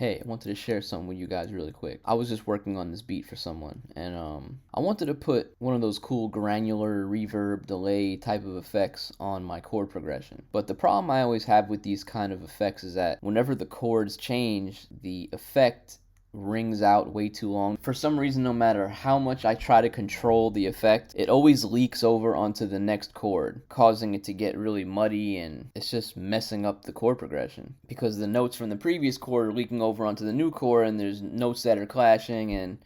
Hey, I wanted to share something with you guys really quick. I was just working on this beat for someone, and I wanted to put one of those cool granular reverb delay type of effects on my chord progression. But the problem I always have with these kind of effects is that whenever the chords change, the effect rings out way too long. For some reason, no matter how much I try to control the effect, it always leaks over onto the next chord, causing it to get really muddy, and it's just messing up the chord progression because the notes from the previous chord are leaking over onto the new chord, and there's notes that are clashing. And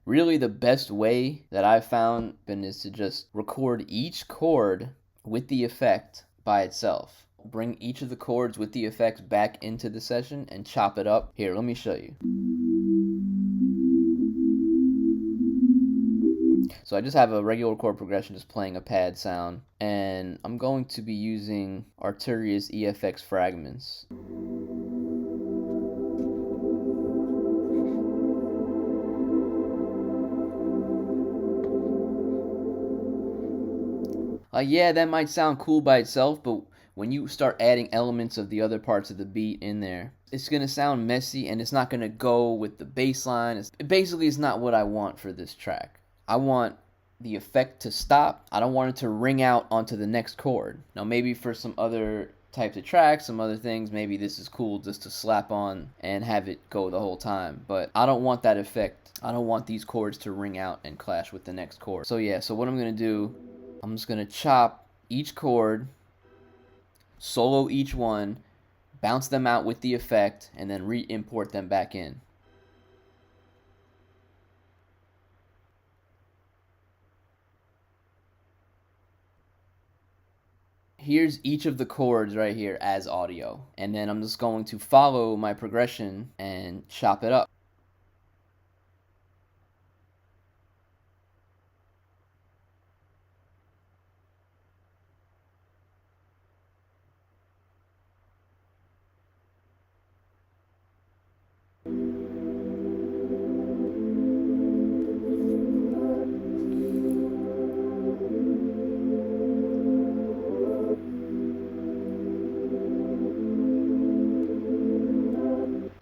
really the best way that I've found is to just record each chord with the effect by itself. Bring each of the chords with the effects back into the session and chop it up. Here, let me show you. So I just have a regular chord progression just playing a pad sound, and I'm going to be using Arturia's EFX fragments. Yeah, that might sound cool by itself, but when you start adding elements of the other parts of the beat in there, it's going to sound messy, and it's not going to go with the bass line. It basically is not what I want for this track. I want the effect to stop. I don't want it to ring out onto the next chord. Now maybe for some other types of tracks, some other things, maybe this is cool just to slap on and have it go the whole time. But I don't want that effect. I don't want these chords to ring out and clash with the next chord. So yeah, so what I'm going to do, I'm just going to chop each chord, solo each one, bounce them out with the effect, and then re-import them back in. Here's each of the chords right here as audio, and then I'm just going to follow my progression and chop it up.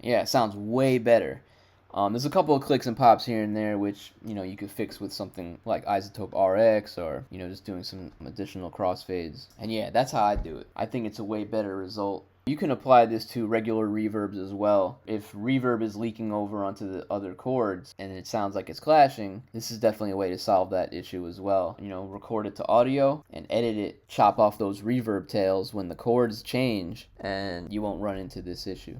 Yeah, it sounds way better. There's a couple of clicks and pops here and there, which you could fix with something like Isotope RX, or just doing some additional crossfades. And yeah, that's how I do it. I think it's a way better result. You can apply this to regular reverbs as well. If reverb is leaking over onto the other chords and it sounds like it's clashing, this is definitely a way to solve that issue as well. Record it to audio and edit it, chop off those reverb tails when the chords change, and you won't run into this issue.